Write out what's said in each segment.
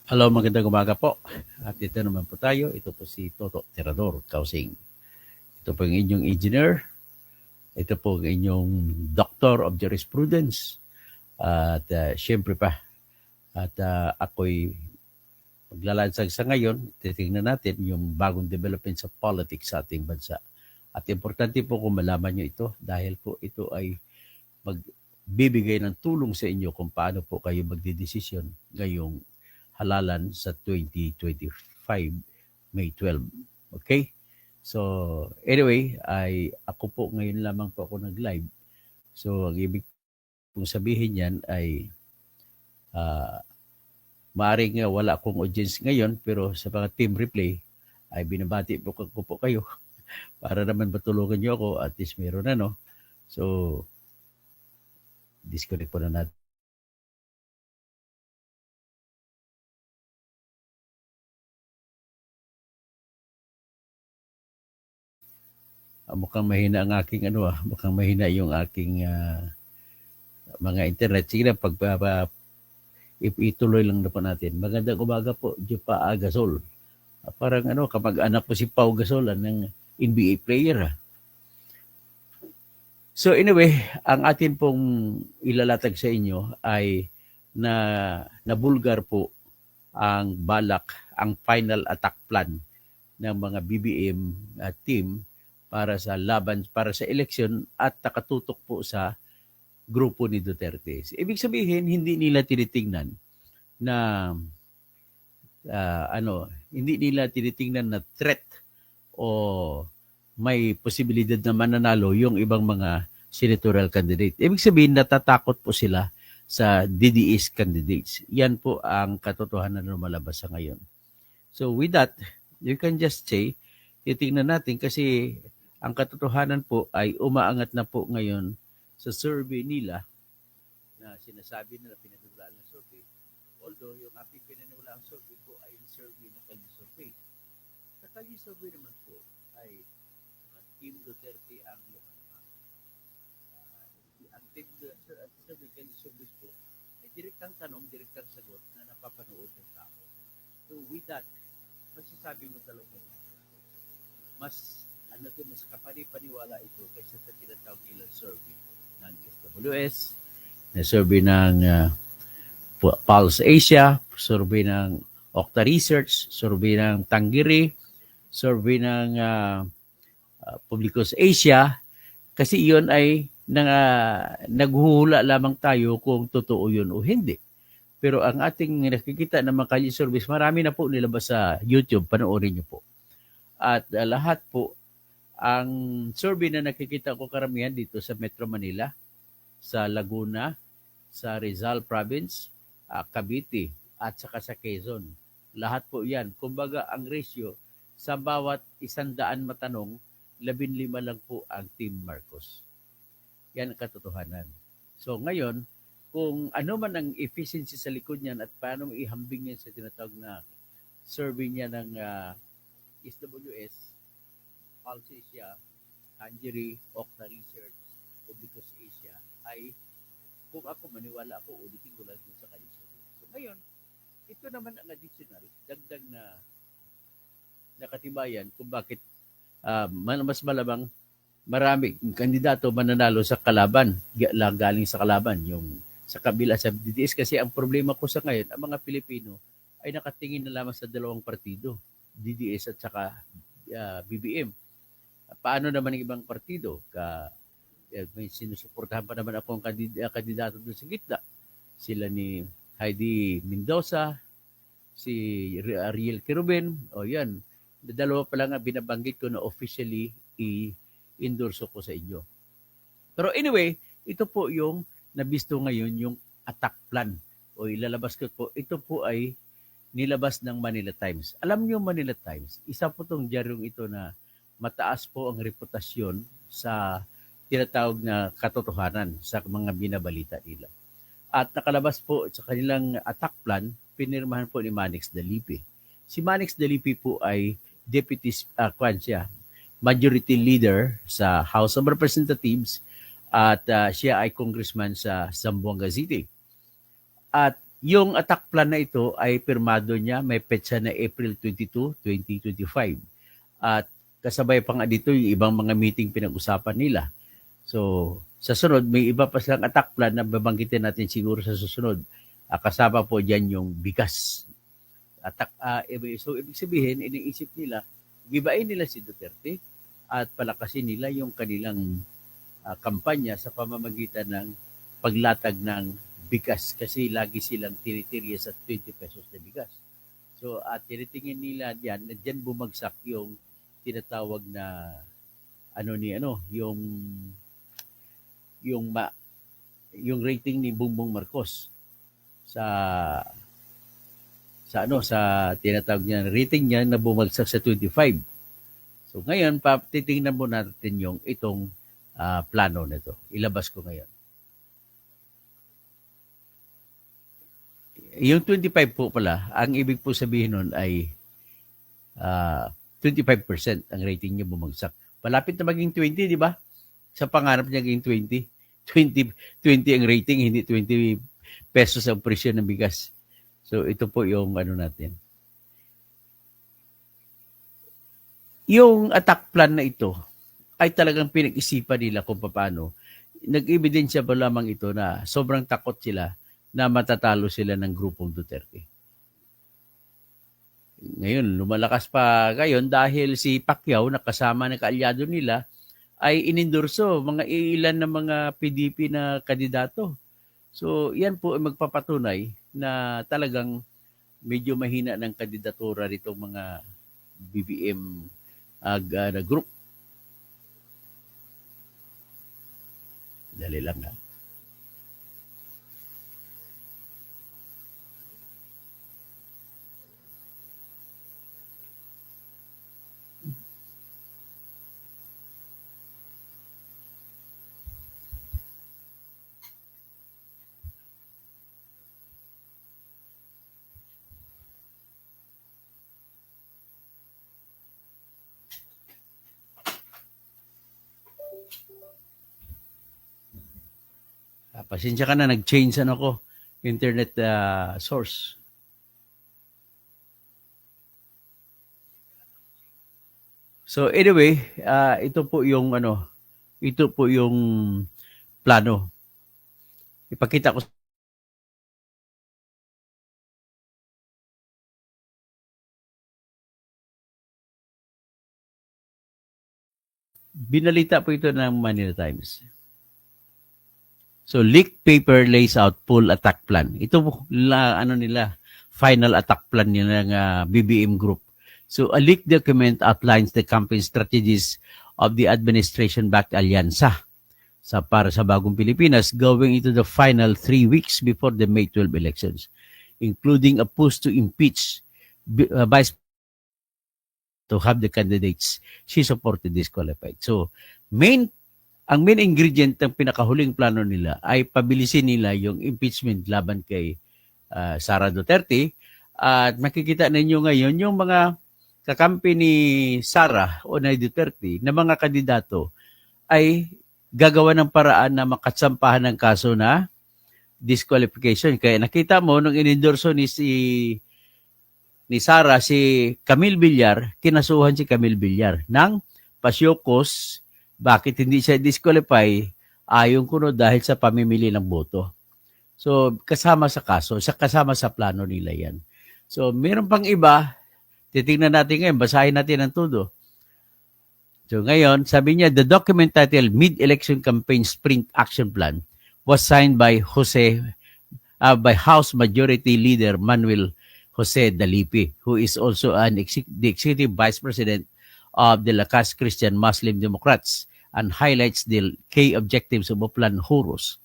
Hello, magandang umaga po. At ito naman po tayo. Ito po si Toto Tirador Kausing. Ito po ang inyong engineer. Ito po ang inyong Doctor of Jurisprudence. At syempre pa. At ako'y maglalansag sa ngayon. Titingnan natin yung bagong development sa politics sa ating bansa. At importante po kung malaman nyo ito dahil po ito ay magbibigay ng tulong sa inyo kung paano po kayo magdidesisyon ngayong halalan sa 2025, May 12. Okay? So, anyway, ako po ngayon lamang po ako nag-live. So, ang ibig kong sabihin yan ay uh, maaaring wala akong audience ngayon pero sa mga team replay ay binabati po ko po kayo para naman matulungan nyo ako at least meron na, no? So, disconnect po na natin. Mukhang mahina ang aking mukhang mahina yung aking mga internet. Sige na, ituloy lang na po natin. Magandang umaga po, Jupa Gasol. Parang kamag-anak po si Pau Gasol ng NBA player. So anyway, ang atin pong ilalatag sa inyo ay nabulgar po ang balak, ang final attack plan ng mga BBM team para sa laban, para sa eleksyon at nakatutok po sa grupo ni Duterte. Ibig sabihin, hindi nila tinitingnan na hindi nila tinitingnan na threat o may posibilidad na mananalo yung ibang mga senatorial candidate. Ibig sabihin, natatakot po sila sa DDS candidates. Yan po ang katotohanan na lumalabas sa ngayon. So with that, you can just say, titingnan natin kasi ang katotohanan po ay umaangat na po ngayon sa survey nila na sinasabi nila pinaniwalaan ng survey. Although yung aking pinaniwalaan survey po ay yung survey na Kalye survey. Sa Kalye survey naman po ay mga Team Duterte ang lumalabas. Ang Team survey Kalye survey po ay direktang tanong, direktang sagot na napapanood ng tao. So with that, masasabi mo talaga mas mas kapani-paniwala ito kaysa sa tinatawag nilang survey ng SWS, na survey ng Pulse Asia, survey ng Okta Research, survey ng Tanggiri, survey ng Publicos Asia, kasi iyon ay naghuhula lamang tayo kung totoo yun o hindi. Pero ang ating nakikita ng mga Kalye surveys, marami na po nilabas sa YouTube, panoorin niyo po. At lahat po, ang survey na nakikita ko karamihan dito sa Metro Manila, sa Laguna, sa Rizal Province, Cavite, at saka sa Quezon. Lahat po yan. Kumbaga, ang ratio, sa bawat 100 matanong, 15 lang po ang Team Marcos. Yan ang katotohanan. So ngayon, kung ano man ang efficiency sa likod niyan at paano ihambing niya sa tinatawag na survey niya ng SWS, Pulse Asia, Tanggiri, Okta Research, Publicos Asia, ay kung ako maniwala ako, ulitin ko lang sa Kalye survey. So ngayon, ito naman ang additional, dagdag na nakatibayan kung bakit mas malamang marami kandidato mananalo sa kalaban, galing sa kalaban, yung sa kabila sa DDS. Kasi ang problema ko sa ngayon, ang mga Pilipino ay nakatingin na lamang sa dalawang partido, DDS at saka BBM. Paano naman ang ibang partido? May sinusuportahan pa naman akong kandidato doon sa gitna. Sila ni Heidi Mendoza, si Ariel Quirobin, o yan. Dalawa pa lang binabanggit ko na officially i-endorso ko sa inyo. Pero anyway, ito po yung nabisto ngayon, yung attack plan o ilalabas ko po. Ito po ay nilabas ng Manila Times. Alam niyo Manila Times, isa po tong diaryong ito na mataas po ang reputasyon sa tinatawag na katotohanan sa mga binabalita nila. At nakalabas po sa kanilang attack plan, pinirmahan po ni Manix Dalipi. Si Manix Dalipi po ay deputy majority leader sa House of Representatives at siya ay congressman sa Zamboanga City. At Yung attack plan na ito ay pirmado niya, may petsa na April 22, 2025. At kasabay pa nga dito yung ibang mga meeting pinag-usapan nila. So, sa sunod, may iba pa silang attack plan na babanggitin natin siguro sa susunod. Kasama po dyan yung bigas. So, ibig sabihin, iniisip nila, gibain nila si Duterte at palakasin nila yung kanilang kampanya sa pamamagitan ng paglatag ng bigas kasi lagi silang tinitirya sa 20 pesos na bigas. So, at tinitingin nila diyan na diyan bumagsak yung tinatawag na yung yung rating ni Bongbong Marcos sa sa tinatawag niya rating niya na bumagsak sa 25. So ngayon titingnan mo natin yung itong plano nito. Ilabas ko ngayon. Yung 25 po pala, ang ibig po sabihin nun ay 25% ang rating niya bumagsak. Palapit na maging 20, di ba? Sa pangarap niya maging 20. 20 ang rating, hindi 20 pesos ang presyo ng bigas. So ito po yung natin. Yung attack plan na ito ay talagang pinag-isipan nila kung paano. Nag-ebidensya pa lamang ito na sobrang takot sila na matatalo sila ng grupong Duterte. Ngayon, lumalakas pa ngayon dahil si Pacquiao na kasama ng kaalyado nila ay inendorso mga ilan na mga PDP na kandidato. So, yan po ay magpapatunay na talagang medyo mahina ng kandidatura nitong mga BBM na group. Dali lang na. Pasensya ka na, nag-change ko internet source. So anyway, ito po yung plano. Ipakita ko. Binalita po ito ng Manila Times. So, leaked paper lays out full attack plan. Ito po, final attack plan nila ng BBM Group. So, a leaked document outlines the campaign strategies of the administration-backed alyansa para sa Bagong Pilipinas going into the final 3 weeks before the May 12 elections, including a push to impeach Vice to have the candidates she supported disqualified. So, ang main ingredient ng pinakahuling plano nila ay pabilisin nila yung impeachment laban kay Sara Duterte. At makikita ninyo ngayon yung mga kakampi ni Sara o ni Duterte na mga kandidato ay gagawa ng paraan na makatsampahan ng kaso na disqualification. Kaya nakita mo nung inendorso ni Sara si Camille Villar, kinasuhan si Camille Villar ng pasyokos. Bakit hindi siya disqualify? Ayon kuno dahil sa pamimili ng boto. So, kasama sa kaso, kasama sa plano nila yan. So, meron pang iba, titingnan natin ngayon, basahin natin ang todo. So, ngayon, sabi niya, the document titled Mid-Election Campaign Sprint Action Plan was signed by by House Majority Leader Manuel Jose Dalipi, who is also the Executive Vice President of the Lakas Christian Muslim Democrats, and highlights the key objectives of Oplan Horus.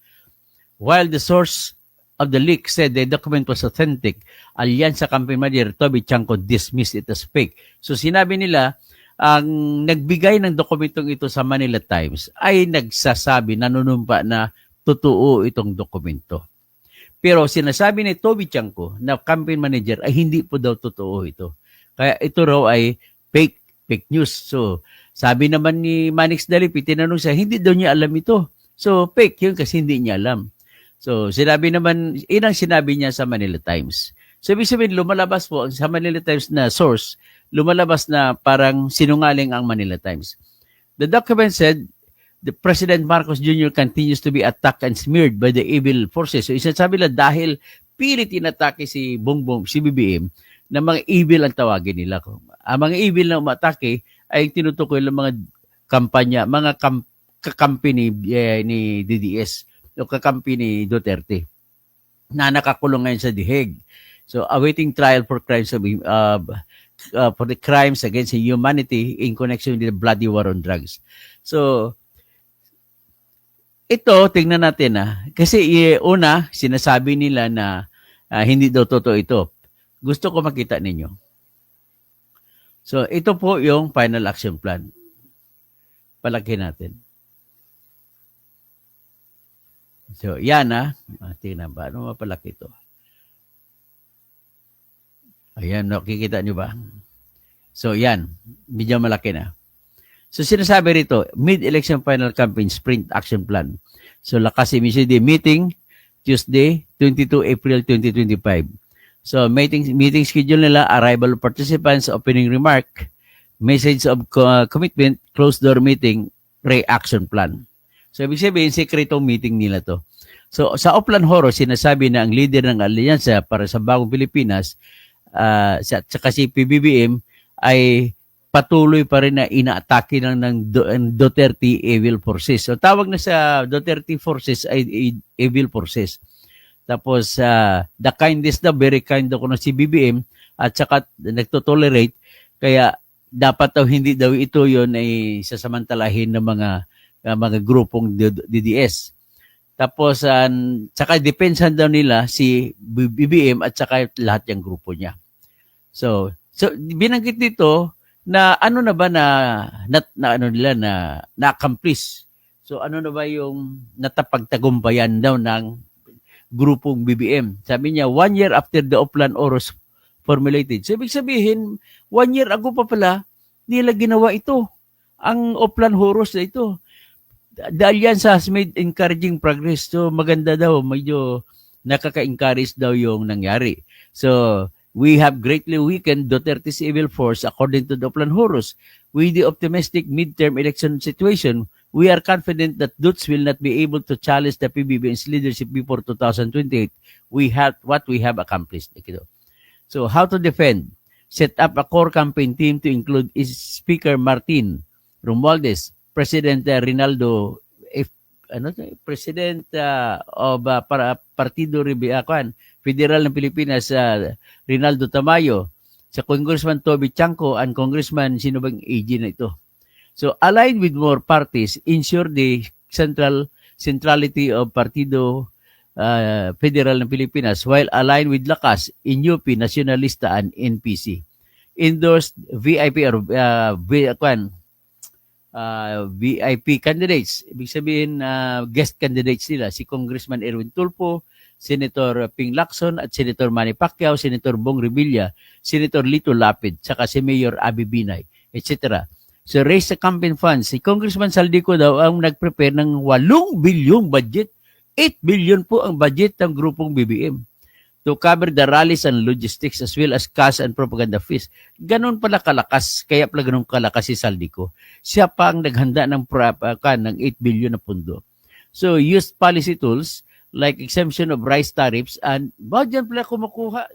While the source of the leak said the document was authentic, Alyansa Campaign Manager Toby Chanco dismissed it as fake. So sinabi nila, ang nagbigay ng dokumentong ito sa Manila Times ay nagsasabi, nanunumpa na totoo itong dokumento. Pero sinasabi ni Toby Chanco na campaign manager ay hindi po daw totoo ito. Kaya ito raw ay fake news. So, sabi naman ni Manix Dalipi, tinanong siya, hindi daw niya alam ito. So, fake yun kasi hindi niya alam. So, sinabi naman, inang sinabi niya sa Manila Times. So, ibig sabihin, lumalabas po sa Manila Times na source, lumalabas na parang sinungaling ang Manila Times. The document said, the President Marcos Jr. continues to be attacked and smeared by the evil forces. So, isasabi lang dahil pilit inatake si Bongbong, si BBM, na mga evil ang tawagin nila. Ang mga evil na umatake ay tinutukoy ng mga kampanya, mga kakampi ni DDS o kakampi ni Duterte na nakakulong ngayon sa dihig. So, awaiting trial for crimes of for the crimes against humanity in connection with the bloody war on drugs. So, ito, tingnan natin kasi una, sinasabi nila na hindi daw totoo ito. Gusto ko makita ninyo. So, ito po yung final action plan. Palaki natin. So, yan tingnan ba? Ano mapalaki ito? Ayan, nakikita nyo ba? So, yan. Medyo malaki na. So, sinasabi rito, mid-election final campaign sprint action plan. So, lakas MCD meeting, Tuesday, 22 April 2025. So, meeting schedule nila, arrival of participants, opening remark, message of commitment, closed door meeting, reaction plan. So, ibig sabihin, sekretong meeting nila to. So, sa Oplan Horo, sinasabi na ang leader ng alyansa para sa Bagong Pilipinas, saka si PBBM, ay patuloy pa rin na inaatake ng Duterte evil forces. So, tawag na sa Duterte forces ay evil forces. Tapos, the kindest daw, very kind daw ko na si BBM, at saka nagtotolerate, kaya dapat daw hindi daw ito yon ay sasamantalahin ng mga grupong DDS. Tapos, saka depensahan daw nila si BBM at saka lahat yung grupo niya. So binanggit dito na ano na ba na-accomplish. So, ano na ba yung natapagtagumpayan daw ng grupong BBM? Sabi niya, 1 year after the Oplan Oros formulated. So, ibig sabihin, 1 year ago pa pala, nila ginawa ito. Ang Oplan Oros na ito. The Alliance has made encouraging progress. So, maganda daw, medyo nakaka-encourage daw yung nangyari. So, we have greatly weakened Duterte's evil force according to the Oplan Horus. With the optimistic midterm election situation, we are confident that Dutz will not be able to challenge the PBBM's leadership before 2028. We have accomplished. So, how to defend? Set up a core campaign team to include Speaker Martin Romualdez, President Rinaldo, President of Partido Federal ng Pilipinas, Rinaldo Tamayo, sa Congressman Toby Chanco, and Congressman sino bang AG na ito. So, aligned with more parties, ensure the centrality of Partido Federal ng Pilipinas while aligned with Lakas, Inyupi, Nacionalista, and NPC. Endorsed VIP or VIP candidates. Ibig sabihin, guest candidates nila, si Congressman Erwin Tulfo, Senator Ping Lacson, at Senator Manny Pacquiao, Senator Bong Revilla, Senator Lito Lapid, saka si Mayor Abby Binay, etc. So, raise the campaign funds. Si Congressman Saldico daw ang nag-prepare ng 8 bilyong budget. 8 billion po ang budget ng grupong BBM to cover the rallies and logistics as well as cash and propaganda fees. Ganon pala kalakas, kaya pala ganon kalakas si Saldico. Siya pa ang naghanda ng 8 billion na pundo. So, use policy tools like exemption of rice tariffs, and dyan pala kumukuha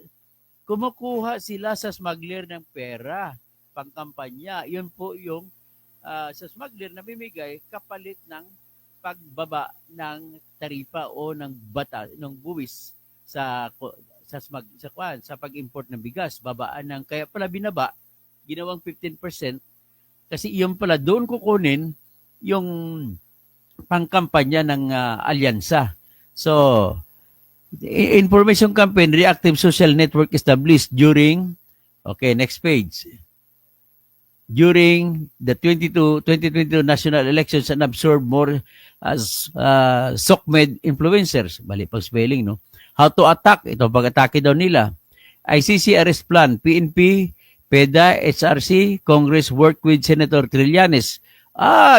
sila sa smuggler ng pera, pangkampanya. Yun po yung sa smuggler na bimigay kapalit ng pagbaba ng taripa o ng ng buwis sa pag-import ng bigas. Babaan ng, kaya pala binaba, ginawang 15%, kasi yun pala doon kukunin yung pangkampanya ng alyansa. So, information campaign, reactive social network established during, next page. During the 2022 national elections and absorb more as SOCMED influencers. Mali pang spelling, no? How to attack, ito pag-atake daw nila. ICC arrest plan, PNP, PEDA, HRC, Congress work with Senator Trillanes.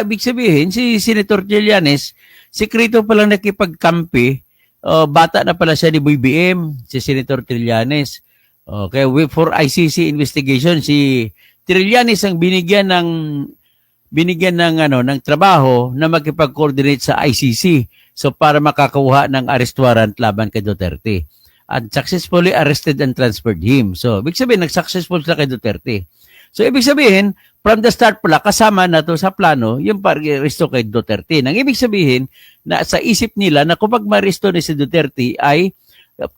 Ibig sabihin, si Senator Trillanes, sekreto palang nakipagkampi bata na pala siya ni BBM, si Senator Trillanes. Okay, for ICC investigation, si Trillanes ang binigyan ng trabaho na makipag-coordinate sa ICC. So para makakuha ng arrest warrant laban kay Duterte. And successfully arrested and transferred him. So, ibig sabihin, nag-successful sila kay Duterte. So, ibig sabihin, from the start pala, kasama na to sa plano, yung pag-aresto kay Duterte. Nang ibig sabihin, na sa isip nila na kapag ma-aresto ni si Duterte ay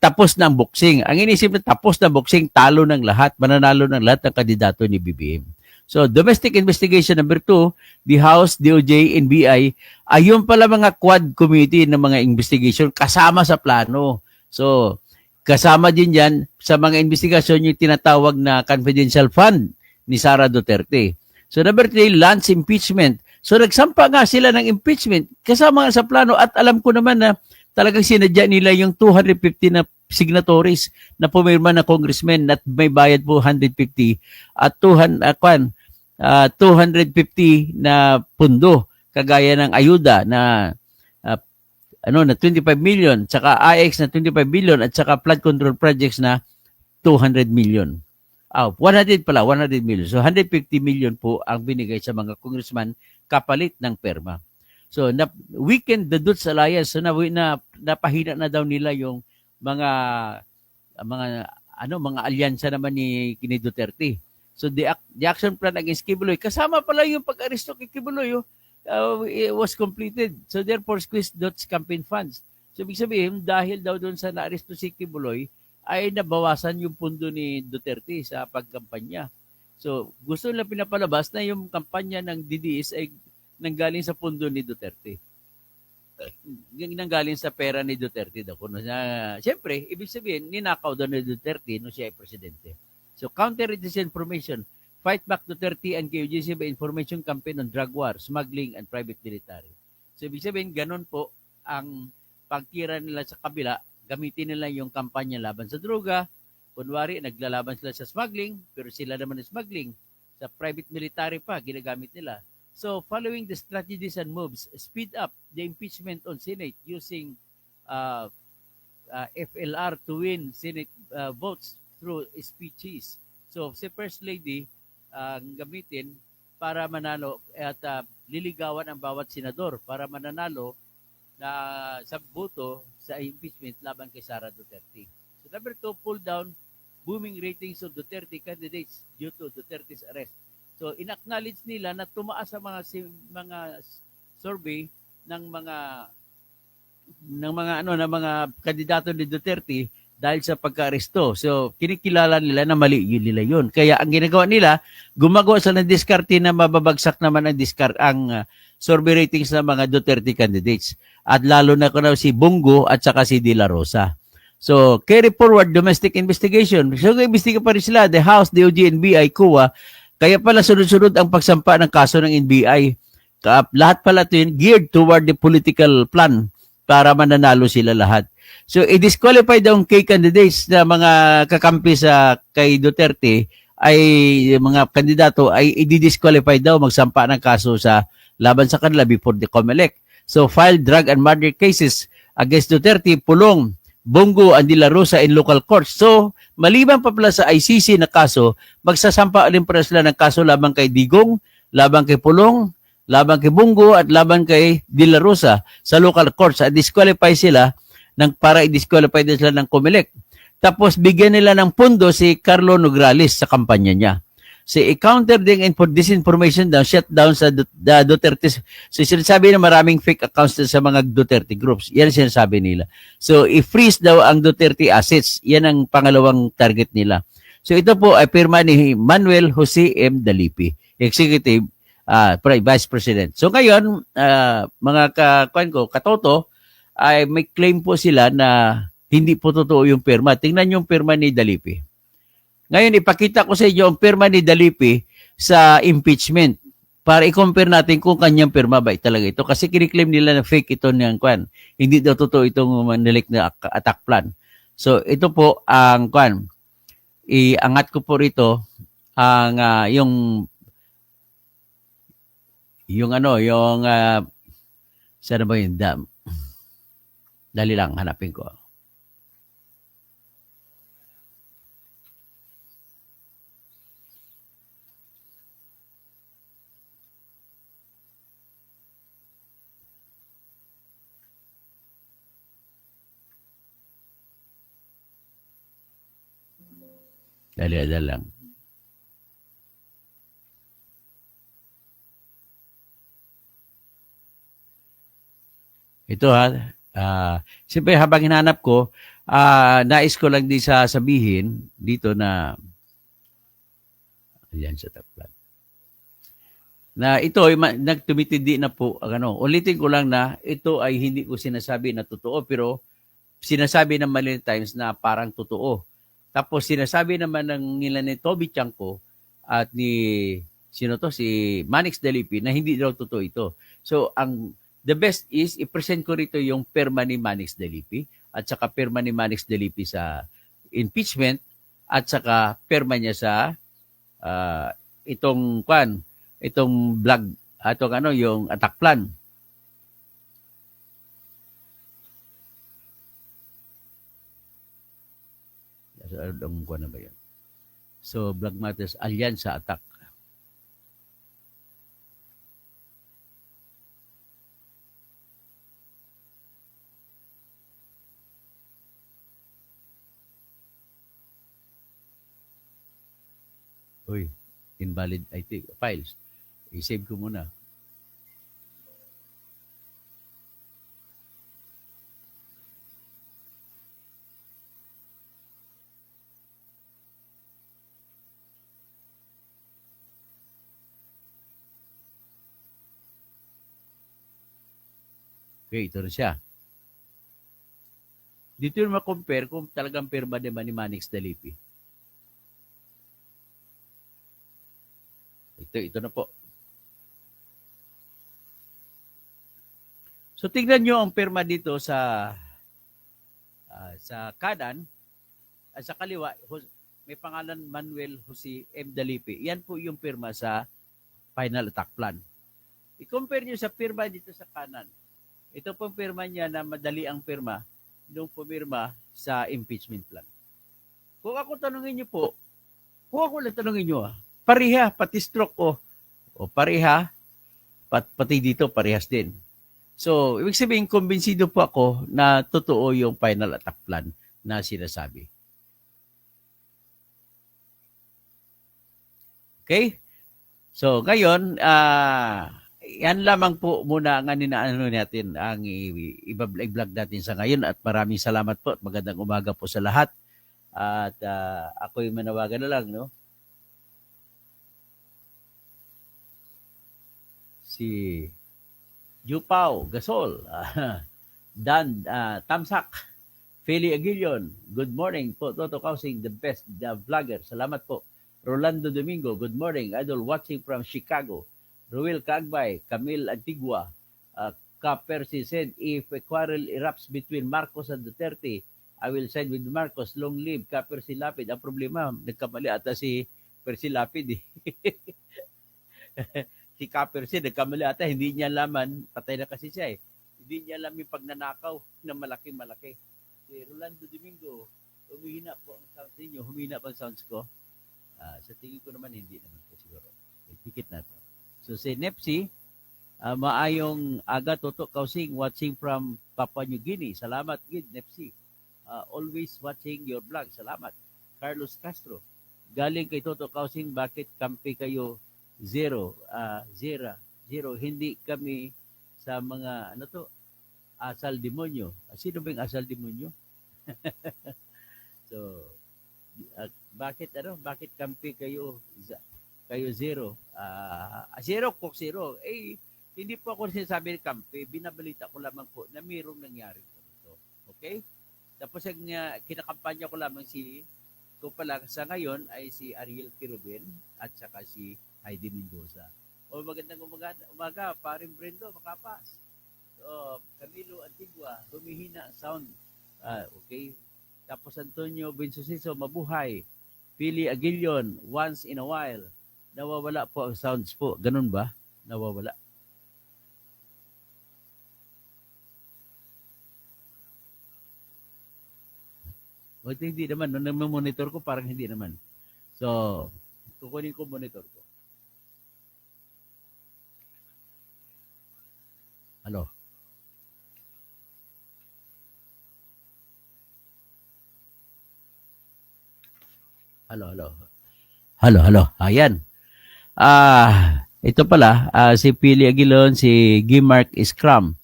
tapos na ang boxing. Ang inisip na tapos na boxing, talo ng lahat, mananalo ng lahat ng kandidato ni BBM. So, domestic investigation number 2, the House, DOJ, NBI, ayun pala mga quad committee ng mga investigation kasama sa plano. So, kasama din yan sa mga investigasyon yung tinatawag na confidential fund ni Sara Duterte. So number 3, Lance impeachment. So nagsampa nga sila ng impeachment kasama nga sa plano at alam ko naman na talagang sinadya nila yung 250 na signatories na pumirma na congressmen at may bayad po 150 at 250 na pundo kagaya ng ayuda na na 25 million, saka IX na 25 billion at saka flood control projects na 200 million. 100 million. So 150 million po ang binigay sa mga congressman kapalit ng perma. So weakened the Dutch Alliance. So napahina na daw nila yung mga alyansa naman ni Duterte. So the action plan against Kibuloy, kasama pala yung pag-aresto kay Kibuloy, it was completed. So therefore, squeezed Dutch campaign funds. So ibig sabihin, dahil daw doon sa naaresto si Kibuloy, ay nabawasan yung pundo ni Duterte sa pagkampanya. So gusto nila pinapalabas na yung kampanya ng DDS ay nanggaling sa pundo ni Duterte. Nanggaling sa pera ni Duterte daw. Siyempre, ibig sabihin, ninakaw daw ni Duterte no siya ay presidente. So counter disinformation. Fight back Duterte and KOJC by information campaign on drug war, smuggling, and private military. So, ibig sabihin, ganun po ang pagkira nila sa kabila, gamitin nila yung kampanya laban sa droga. Kunwari, naglalaban sila sa smuggling, pero sila naman ng smuggling. Sa private military pa, ginagamit nila. So, following the strategies and moves, speed up the impeachment on Senate using FLR to win Senate votes through speeches. So, si First Lady, gamitin para manalo at liligawan ang bawat senador para mananalo na sa boto sa impeachment laban kay Sara Duterte. So number 2, pull down booming ratings of Duterte candidates due to Duterte's arrest. So inacknowledge nila na tumaas ang mga survey ng mga kandidato ni Duterte dahil sa pagka-aresto. So, kinikilala nila na mali nila yun. Kaya ang ginagawa nila, gumagawa sila ng diskarte na mababagsak naman ang survey ratings ng mga Duterte candidates. At lalo na si Bongo at saka si De La Rosa. So, carry forward domestic investigation. So, investiga pa rin sila, the House, DOJ, NBI, COA. Kaya pala sunod-sunod ang pagsampa ng kaso ng NBI. Lahat pala ito yun geared toward the political plan para mananalo sila lahat. So, i-disqualify daw ang kay candidates na mga kakampi sa kay Duterte ay mga kandidato ay i-disqualify daw magsampa ng kaso sa laban sa kanila before the COMELEC. So, file drug and murder cases against Duterte, Pulong, Bongo, and De La Rosa in local courts. So, maliban pa pala sa ICC na kaso, magsasampa alin pa sila ng kaso laban kay Digong, laban kay Pulong, laban kay Bongo, at laban kay De La Rosa sa local courts. At disqualify sila para i-disqualify din sila ng COMELEC. Tapos bigyan nila ng pundo si Carlo Nograles sa kampanya niya. So i-counter din for disinformation down, shut down sa Duterte. So sinasabi na maraming fake accounts sa mga Duterte groups. Yan sinasabi nila. So i-freeze daw ang Duterte assets. Yan ang pangalawang target nila. So ito po ay pirma ni Manuel Jose M. Dalipi, Executive Vice President. So ngayon, mga katoto, ay may claim po sila na hindi po totoo yung pirma. Tingnan yung pirma ni Dalipi. Ngayon, ipakita ko sa inyo ang pirma ni Dalipi sa impeachment para i-compare natin kung kanyang pirma ba talaga ito. Kasi kiniklaim nila na fake ito niyang hindi daw totoo itong manilik na attack plan. So, ito po ang iangat ko po rito ang sana ba yun? Dali lang, hanapin ko. Dali lang. Ito ha, siyempre habang hinanap ko, nais ko lang din sabihin dito na, ayan sa taplan, na ito ay nagtumitindi na po, ulitin ko lang na ito ay hindi ko sinasabi na totoo, pero sinasabi ng many times na parang totoo. Tapos sinasabi naman ng nila ni Toby Chanko at ni sino to si Manix Delipi na hindi daw totoo ito. So the best is i-present ko rito yung perma ni Manix Delipi at saka perma ni Manix Delipi sa impeachment at saka perma niya sa itong vlog atong yung attack plan. Anong kuha na ba yan? So, Black Matters, Alyansa Attack. Uy, invalid IT files. I-save ko muna. Okay, ito na siya. Dito yung ma-compare kung talagang pirma ni Manix Dalipi. Ito na po. So tingnan nyo ang pirma dito sa kanan at sa kaliwa may pangalan Manuel Jose M. Dalipi. Yan po yung pirma sa final attack plan. I-compare nyo sa pirma dito sa kanan. Ito pong pirma niya na madali ang pirma nung pumirma sa impeachment plan. Kung ako tanungin niyo po, pareha, pati stroke ko, o pareha, pati dito parehas din. So, ibig sabihin, kumbinsido po ako na totoo yung final attack plan na sinasabi. Okay? So, ngayon, yan lamang po muna ang ninaano natin, ang i-vlog natin sa ngayon at maraming salamat po at magandang umaga po sa lahat. At ako'y manawagan na lang, no? Si Jupao Gasol, Dan Tamsak, Feli Aguilion, good morning po. Toto Kausing, the best vlogger. Salamat po. Rolando Domingo, good morning. Idol watching from Chicago. Ruel Cagbay, Camille Antigua, Percy said, if a quarrel erupts between Marcos and Duterte, I will side with Marcos. Long live Percy Lapid. Ang problema, nagkamali ata si Percy Lapid. Si Percy, nagkamali ata, hindi niya laman, patay na kasi siya eh. Hindi niya alam yung pagnanakaw na malaki-malaki. Si Rolando Domingo, humihina po ang sounds ninyo. Humihina po ang sounds ko. Sa tingin ko naman, hindi naman po siguro. Dikit na to. So si Nepsi, maayong aga Toto Kausing, watching from Papua New Guinea. Salamat gid Nepsi. Always watching your vlog. Salamat. Carlos Castro, galing kay Toto Kausing, bakit kampi kayo zero? Hindi kami sa mga asal demonyo. Sino ba yung asal demonyo? So bakit kampi kayo zero? Zero kung zero. Hindi po ako sinasabi ng kampi. Binabalita ko lamang po na mayroong nangyari dito. Okay? Tapos ang kinakampanya ko lamang kung pala sa ngayon ay si Ariel Kirubin at saka si Heidi Mendoza. Magandang umaga, paring Brendo, makapas. Camilo Antigua, humihina ang sound. Okay. Tapos Antonio Bensuciso, mabuhay. Pili Aguilion, once in a while. Nawawala po ang sounds po. Ganun ba? Nawawala. O hindi naman, nung monitor ko parang hindi naman. So, kukunin ko monitor ko. Hello. Hello. Hello. Ayan. Ito pala, si Pili Aguilon, si Gimark Scrum.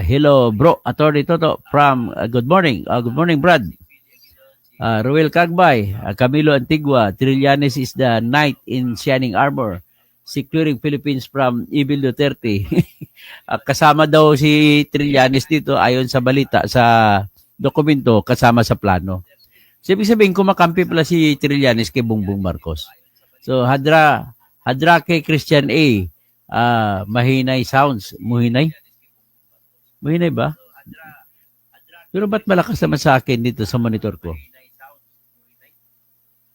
Hello, bro. Attorney Toto from, good morning. Good morning, Brad. Ruel Cagbay, Camilo Antigua, Trillanes is the knight in shining armor, securing Philippines from evil Duterte. Kasama daw si Trillanes dito ayon sa balita sa dokumento kasama sa plano. So, ibig sabihin, kumakampi pala si Trillanes kay Bongbong Marcos. So, hadra kay Christian A. Mahinay sounds. Muhinay? Muhinay ba? Pero ba't malakas naman sa akin dito sa monitor ko?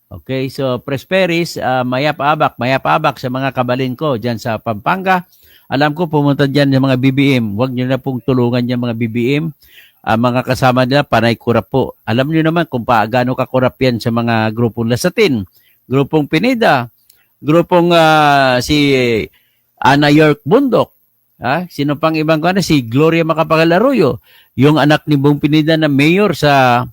Okay, so Presperis, mayapabak sa mga kabalin ko dyan sa Pampanga. Alam ko pumunta dyan yung mga BBM. Huwag nyo na pong tulungan yung mga BBM. Mga kasama nila, panay kurap po. Alam nyo naman kung paano kakurap yan sa mga grupong Lasatin, grupong Pineda, grupong si Ana York Bundok. Sino pang ibang ko na? Si Gloria Macapagal Arroyo, yung anak ni Bong Pineda na mayor sa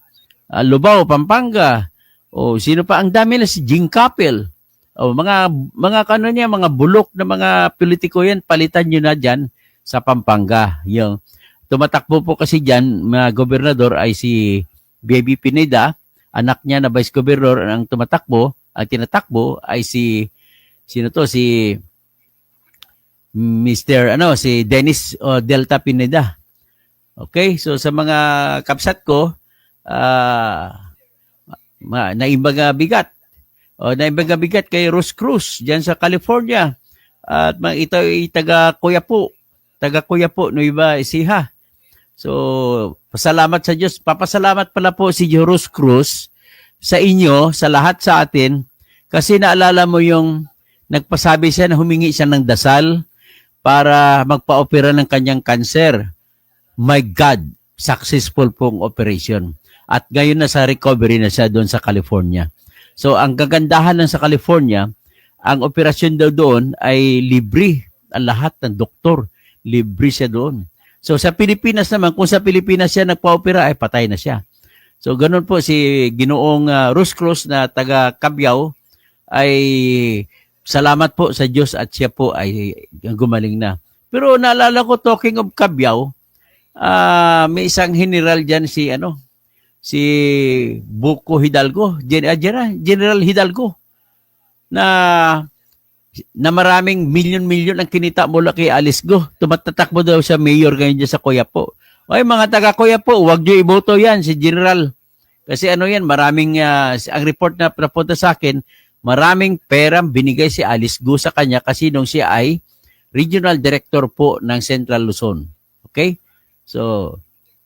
Lubao, Pampanga. O sino pa? Ang dami na si Jing Capel. O mga kano niya, mga bulok na mga politiko yan, palitan nyo na dyan sa Pampanga. Yung tumatakbo po kasi dyan, mga gobernador ay si Baby Pineda, anak niya na vice governor ang tumatakbo, ang tinatakbo ay si si Dennis Delta Pineda. Okay, so sa mga kapsat ko, naimbaga bigat. Naimbaga bigat kay Rose Cruz diyan sa California. At ito ay taga Coyapo, Nueva Ecija. So, pasalamat sa Diyos. Papasalamat pala po si Rose Cruz sa inyo, sa lahat sa atin, kasi naalala mo yung nagpasabi siya na humingi siya ng dasal para magpa-opera ng kanyang cancer. My God, successful pong operation. At ngayon nasa recovery na siya doon sa California. So, ang kagandahan ng sa California, ang operasyon daw doon ay libre. Ang lahat ng doktor, libre siya doon. So, sa Pilipinas naman, kung sa Pilipinas siya nagpa-opera, ay patay na siya. So, ganun po si Ginoong Rose Cruz na taga Cabiao, ay salamat po sa Diyos at siya po ay gumaling na. Pero naalala ko, talking of Cabiao, may isang general dyan si Buko Hidalgo, General Hidalgo, na maraming milyon-milyon ang kinita mula kay Alice Go. Tumatatakbo daw siya mayor ngayon dyan sa Coyapo. Ay, mga taga Coyapo, huwag nyo iboto yan, si General. Kasi maraming, ang report na napunta sa akin, maraming perang binigay si Alice Go sa kanya kasi nung siya ay Regional Director po ng Central Luzon. Okay? So,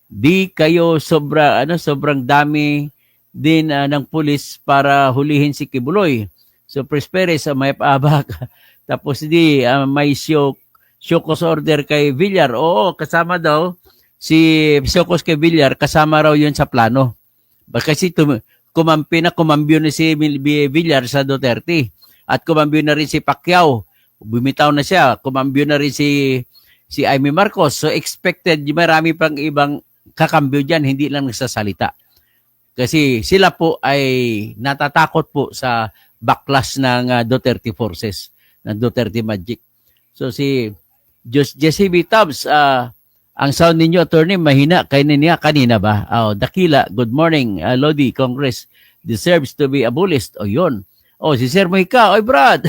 di kayo sobrang dami din ng pulis para hulihin si Kibuloy. So, Presperes, may paabak. Tapos may Shokos order kay Villar. Oo, kasama daw si Shokos kay Villar, kasama raw yun sa plano. Kasi kumambyo na si Villar sa Duterte. At kumambyo na rin si Pacquiao. Bumitaw na siya. Kumambyo na rin si Amy Marcos. So, expected marami pang ibang kakambyo dyan, hindi lang nagsasalita. Kasi sila po ay natatakot po sa backlash ng Duterte forces, ng Duterte Magic. So si Jesse B. Tubbs, ang sound ninyo, attorney, mahina. Kanina ba? Dakila, good morning. Lodi, Congress deserves to be abolished. Yun. Si Sir Mojica. Brad.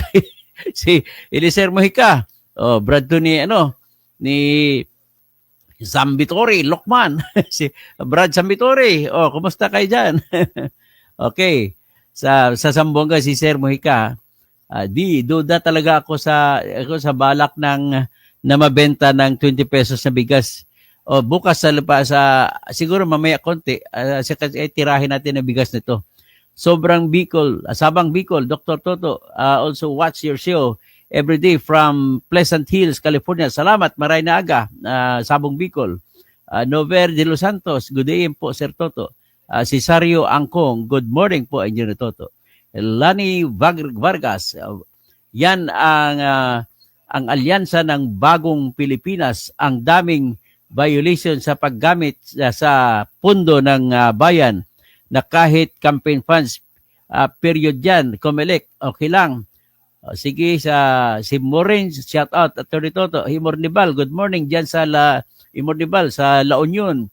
Si Eliser Mojica. Brad to ni Zambitori, Lokman. Si Brad Zambitori. Kumusta kayo dyan? Okay. Sa Sambonga, si Sir Mojica. Duda talaga ako sa balak na mabenta ng 20 pesos na bigas. Bukas siguro mamaya konti, tirahin natin ang bigas nito. Sabang Bicol, Dr. Toto, also watch your show every day from Pleasant Hills, California. Salamat, maray na aga, Sabong Bicol. Nover de Los Santos, good day po, Sir Toto. Cesario Angkong, good morning po, Engineer Toto. Lani Vargas, yan ang alyansa ng bagong Pilipinas, ang daming violation sa paggamit sa pundo ng bayan na kahit campaign funds, period yan, Comelec, okay lang. Sige, si Morin, shout out, Atty. Toto, Imornibal, good morning dyan sa Imornibal, sa La Union.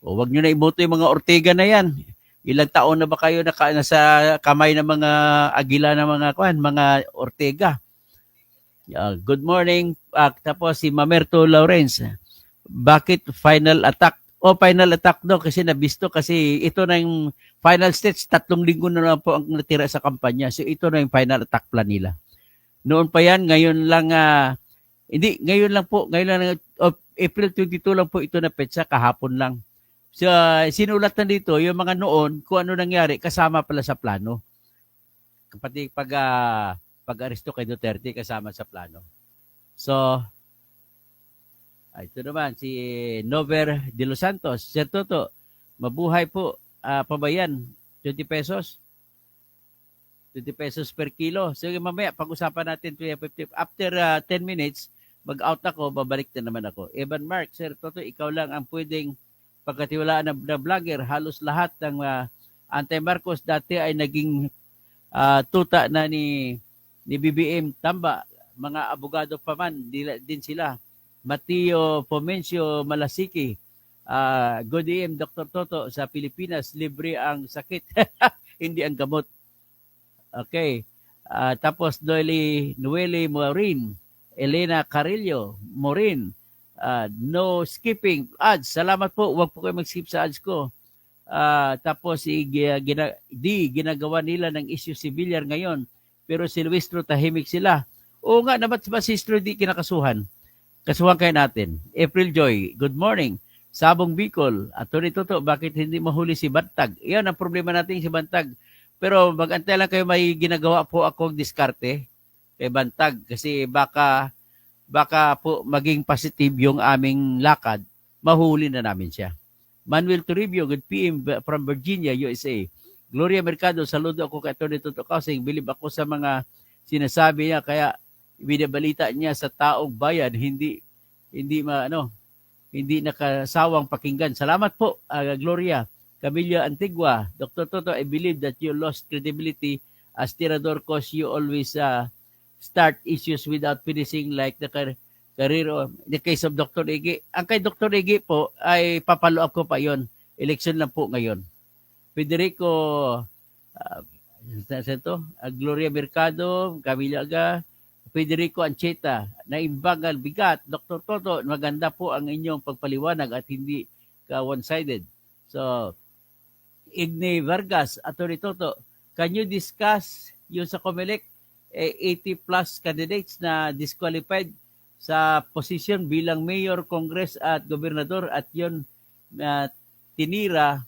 Wag nyo na iboto yung mga Ortega na yan. Ilang taon na ba kayo nasa kamay ng mga agila ng mga Ortega? Good morning. Tapos si Mamerto Lawrence. Bakit final attack? Final attack daw kasi nabisto kasi ito na yung final stage. 3 linggo na lang po ang natira sa kampanya. So ito na yung final attack plan nila. Noon pa yan, ngayon lang, ngayon lang po, April 22 lang po ito na petsa, kahapon lang. So, sinulat na dito, yung mga noon, kung ano nangyari, kasama pala sa plano. Pati pag-aresto kay Duterte, kasama sa plano. So, ito naman, si Nover de Los Santos. Sir Toto, mabuhay po, pabayan, 20 pesos. 20 pesos per kilo. So, mamaya, pag-usapan natin 50. After 10 minutes, mag-out ako, babalik na naman ako. Evan Mark, Sir Toto, ikaw lang ang pwedeng pagkatiwalaan na vlogger. Halos lahat ng anti-Marcos dati ay naging tuta na ni BBM Tamba. Mga abogado pa man, din sila. Mateo Pomencio Malasiki, good AM, Dr. Toto, sa Pilipinas, libre ang sakit, hindi ang gamot. Okay. Tapos Noelle Morin, Elena Carillo, Morin, no skipping ads. Salamat po. Huwag po kayo mag-skip sa ads ko. Tapos ginagawa nila ng issue si Villar ngayon. Pero si Luistro tahimik sila. Oo nga, naman ba si Luistro di kinakasuhan? Kasuhan kayo natin. April Joy, good morning. Sabong Bicol, Atty. Toto, bakit hindi mahuli si Bantag? Yan ang problema natin si Bantag. Pero mag-antay lang kayo, may ginagawa po akong diskarte kay Bantag kasi baka po maging positive yung aming lakad, mahuli na namin siya. Manuel Toribio, good PM from Virginia, USA. Gloria Mercado, saludo ako kay Atty. Toto Kausing. Bilib ako sa mga sinasabi niya, kaya binabalita niya sa taong bayan, hindi nakasawang pakinggan. Salamat po, Gloria. Camilla Antigua, Dr. Toto, I believe that you lost credibility as tirador cause you always start issues without finishing like the career of the case of Dr. Ige. Ang kay Dr. Ige po ay papalo up ko pa yon. Election lang po ngayon. Federico Gloria Mercado, Camila Aga, Federico Ancheta, naimbagal bigat. Dr. Toto, maganda po ang inyong pagpaliwanag at hindi ka one-sided. So, Igne Vargas, Atty. Toto, can you discuss yung sa Comelec 80 plus candidates na disqualified sa position bilang mayor, congress at gobernador at yun tinira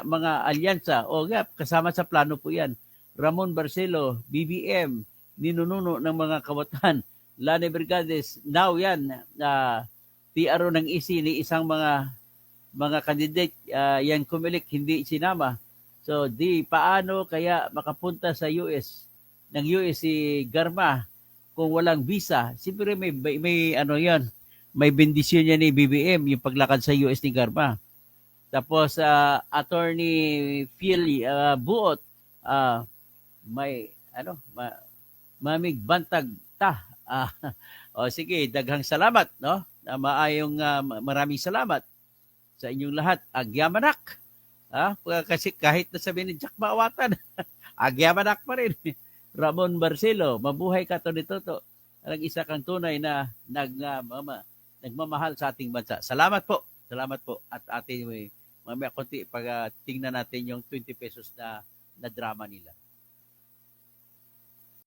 mga alyansa o kasama sa plano po yan. Ramon Barcelo, BBM, ninununo ng mga kawatan, Lani Brigades, now yan, PRO ng ISI ni isang mga candidate, yan Comelec, hindi sinama. So, paano kaya makapunta sa US si Garma kung walang visa? Siyempre may may bendisyon niya ni BBM yung paglakad sa US ni Garma. Tapos Attorney Phil Buot, mamig bantag ta. O sige, daghang salamat, no? Maraming salamat sa inyong lahat. Agyamanak. Kasi kahit na sabihin ni Jack Maawatan, agyamanak pa rin. Ramon Barcelo, mabuhay ka to nito to. Ang isa kang tunay na nagmamahal sa ating bansa. Salamat po. Salamat po. At ating mamaya konti pag tingnan natin yung 20 pesos na drama nila.